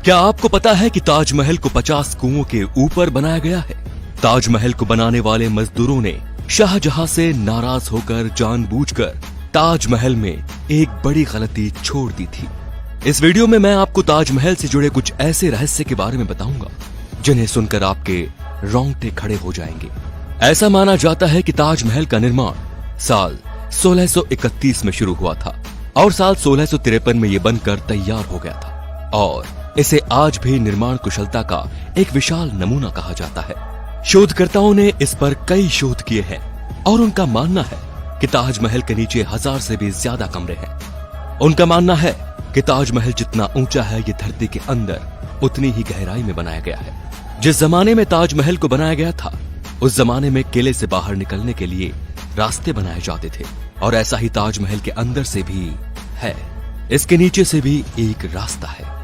क्या आपको पता है कि ताजमहल को 50 कुओं के ऊपर बनाया गया है? ताजमहल को बनाने वाले मजदूरों ने शाहजहां से नाराज होकर जानबूझकर ताजमहल में एक बड़ी गलती छोड़ दी थी। इस वीडियो में मैं आपको ताजमहल से जुड़े कुछ ऐसे रहस्य के बारे में बताऊंगा जिन्हें सुनकर आपके रोंगटे खड़े हो जाएंगे। ऐसा माना जाता है कि ताजमहल का निर्माण साल 1631 में शुरू हुआ था और साल 1653 में यह बनकर तैयार हो गया था और इसे आज भी निर्माण कुशलता का एक विशाल नमूना कहा जाता है। शोधकर्ताओं ने इस पर कई शोध किए हैं और उनका मानना है कि ताजमहल के नीचे 1000 से भी ज्यादा कमरे हैं। उनका मानना है कि ताजमहल जितना ऊंचा है ये धरती के अंदर उतनी ही गहराई में बनाया गया है। जिस जमाने में ताजमहल को बनाया गया था उस जमाने में किले से बाहर निकलने के लिए रास्ते बनाए जाते थे और ऐसा ही ताजमहल के अंदर से भी है। इसके नीचे से भी एक रास्ता है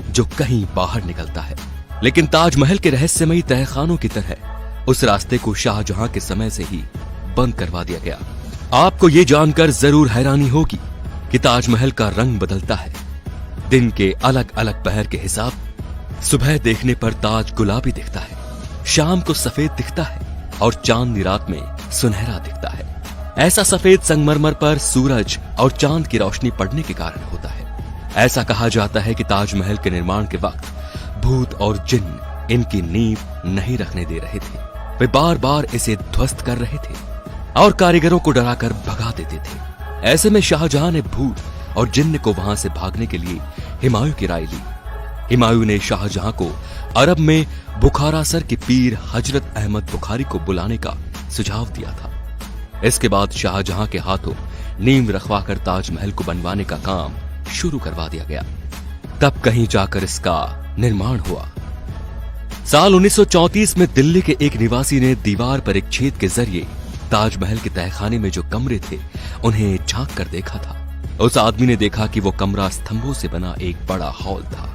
जो कहीं बाहर निकलता है, लेकिन ताजमहल के रहस्यमयी तहखानों की तरह उस रास्ते को शाहजहां के समय से ही बंद करवा दिया गया। आपको ये जानकर जरूर हैरानी होगी कि ताजमहल का रंग बदलता है। दिन के अलग अलग पहर के हिसाब सुबह देखने पर ताज गुलाबी दिखता है, शाम को सफेद दिखता है और चांदनी रात में सुनहरा दिखता है। ऐसा सफेद संगमरमर पर सूरज और चांद की रोशनी पड़ने के कारण होता है। ऐसा कहा जाता है कि ताजमहल के निर्माण के वक्त भूत और जिन्न इनकी नींव नहीं रखने दे रहे थे। वे बार बार इसे ध्वस्त कर रहे थे और कारीगरों को डराकर भगा देते थे। ऐसे में शाहजहां ने भूत और जिन्न को वहां से भागने के लिए हुमायूं की राय ली। हुमायूं ने शाहजहां को अरब में बुखारासर के पीर हजरत अहमद बुखारी को बुलाने का सुझाव दिया था। इसके बाद शाहजहां के हाथों नींव रखवाकर ताजमहल को बनवाने का काम शुरू करवा दिया गया। तब कहीं जाकर इसका निर्माण हुआ। साल 1934 में दिल्ली के एक निवासी ने दीवार पर एक छेद के जरिए ताजमहल के तहखाने में जो कमरे थे उन्हें झांक कर देखा था। उस आदमी ने देखा कि वो कमरा स्तंभों से बना एक बड़ा हॉल था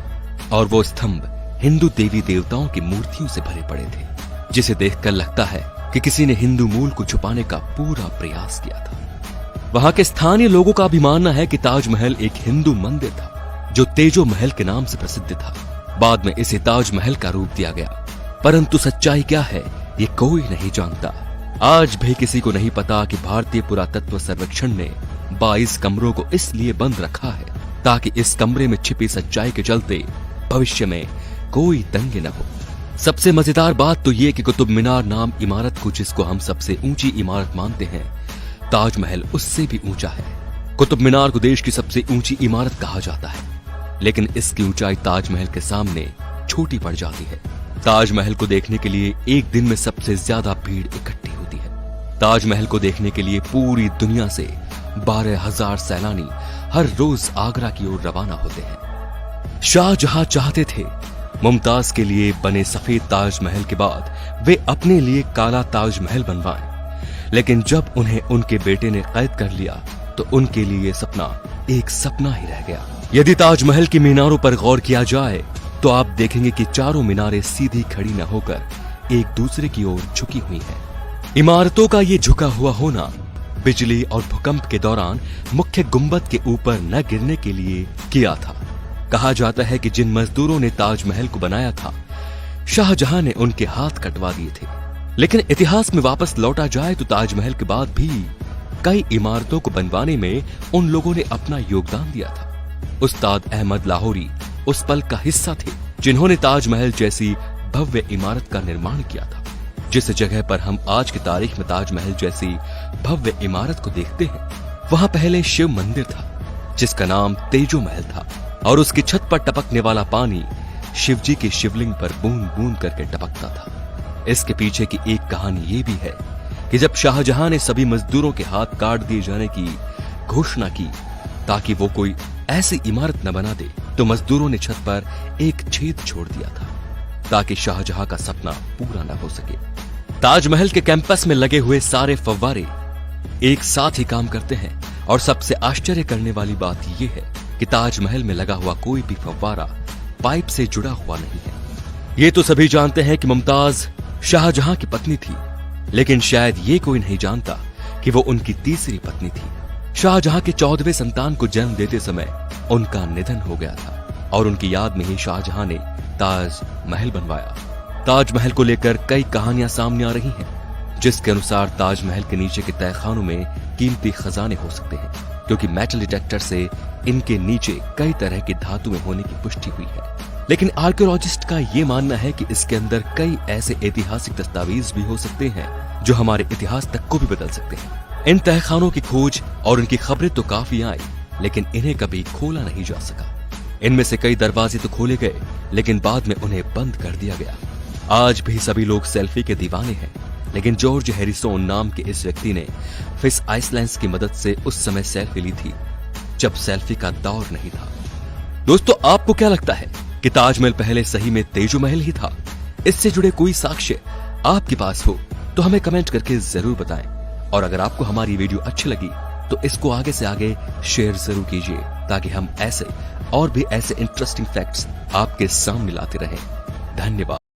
और वो स्तंभ हिंदू देवी देवताओं की मूर्तियों से भरे पड़े थे, जिसे देखकर लगता है कि किसी ने हिंदू मूल को छुपाने का पूरा प्रयास किया था। वहां के स्थानीय लोगों का भी मानना है कि ताजमहल एक हिंदू मंदिर था जो तेजो महल के नाम से प्रसिद्ध था। बाद में इसे ताजमहल का रूप दिया गया, परंतु सच्चाई क्या है ये कोई नहीं जानता। आज भी किसी को नहीं पता कि भारतीय पुरातत्व सर्वेक्षण ने 22 कमरों को इसलिए बंद रखा है ताकि इस कमरे में छिपी सच्चाई के चलते भविष्य में कोई दंगे न हो। सबसे मजेदार बात तो ये कि कुतुब मीनार नाम इमारत को, जिसको हम सबसे ऊंची इमारत मानते हैं, ताजमहल उससे भी ऊंचा है। कुतुब मीनार को देश की सबसे ऊंची इमारत कहा जाता है, लेकिन इसकी ऊंचाई ताजमहल के सामने छोटी पड़ जाती है। ताजमहल को देखने के लिए एक दिन में सबसे ज्यादा भीड़ इकट्ठी होती है। ताजमहल को देखने के लिए पूरी दुनिया से 12,000 सैलानी हर रोज आगरा की ओर रवाना होते हैं। शाहजहां चाहते थे मुमताज के लिए बने सफेद ताजमहल के बाद वे अपने लिए काला ताजमहल बनवाएं, लेकिन जब उन्हें उनके बेटे ने कैद कर लिया तो उनके लिए सपना एक सपना ही रह गया। यदि ताजमहल की मीनारों पर गौर किया जाए तो आप देखेंगे कि चारों मीनारें सीधी खड़ी न होकर एक दूसरे की ओर झुकी हुई हैं। इमारतों का ये झुका हुआ होना बिजली और भूकंप के दौरान मुख्य गुंबद के ऊपर न गिरने के लिए किया था। कहा जाता है कि जिन मजदूरों ने ताजमहल को बनाया था शाहजहां ने उनके हाथ कटवा दिए थे। लेकिन इतिहास में वापस लौटा जाए तो ताजमहल के बाद भी कई इमारतों को बनवाने में उन लोगों ने अपना योगदान दिया था। उस्ताद अहमद लाहौरी उस पल का हिस्सा थे जिन्होंने ताजमहल जैसी भव्य इमारत का निर्माण किया था। जिस जगह पर हम आज की तारीख में ताजमहल जैसी भव्य इमारत को देखते हैं वहां पहले शिव मंदिर था जिसका नाम तेजो महल था और उसकी छत पर टपकने वाला पानी शिवजी के शिवलिंग पर बूंद बूंद करके टपकता था। इसके पीछे की एक कहानी ये भी है कि जब शाहजहां ने सभी मजदूरों के हाथ काट दिए जाने की घोषणा की ताकि वो कोई ऐसी इमारत न बना दे तो मजदूरों ने छत पर एक छेद छोड़ दिया था ताकि शाहजहां का सपना पूरा न हो सके। ताजमहल के कैंपस में लगे हुए सारे फव्वारे एक साथ ही काम करते हैं और सबसे आश्चर्य करने वाली बात यह है कि ताजमहल में लगा हुआ कोई भी फव्वारा पाइप से जुड़ा हुआ नहीं है। ये तो सभी जानते हैं कि मुमताज शाहजहां की पत्नी थी, लेकिन शायद ये कोई नहीं जानता कि वो उनकी तीसरी पत्नी थी। शाहजहां के 14वें संतान को जन्म देते समय उनका निधन हो गया था। और उनकी याद में ही शाहजहां ने ताज महल बनवाया। ताजमहल को लेकर कई कहानियां सामने आ रही हैं, जिसके अनुसार ताजमहल के नीचे के तहखानों में कीमती खजाने हो सकते हैं, क्योंकि मेटल डिटेक्टर से इनके नीचे कई तरह की धातुएं होने की पुष्टि हुई है। लेकिन आर्कियोलॉजिस्ट का ये मानना है कि इसके अंदर कई ऐसे ऐतिहासिक दस्तावेज भी हो सकते हैं जो हमारे इतिहास तक को भी बदल सकते हैं। इन तहखानों की खोज और उनकी खबरें तो काफी आई, लेकिन इन्हें कभी खोला नहीं जा सका। इनमें से कई दरवाजे तो खोले गए, लेकिन बाद में उन्हें बंद कर दिया गया। आज भी सभी लोग सेल्फी के दीवाने हैं, लेकिन जॉर्ज हैरिसन नाम के इस व्यक्ति ने फिश आइसलैंड्स की मदद से उस समय सेल्फी ली थी, जब सेल्फी का दौर नहीं था। दोस्तों, आपको क्या लगता है कि ताजमहल पहले सही में तेजो महल ही था? इससे जुड़े कोई साक्ष्य आपके पास हो तो हमें कमेंट करके जरूर बताएं। और अगर आपको हमारी वीडियो अच्छी लगी तो इसको आगे से आगे शेयर जरूर कीजिए, ताकि हम ऐसे और भी ऐसे इंटरेस्टिंग फैक्ट्स आपके सामने लाते रहें। धन्यवाद।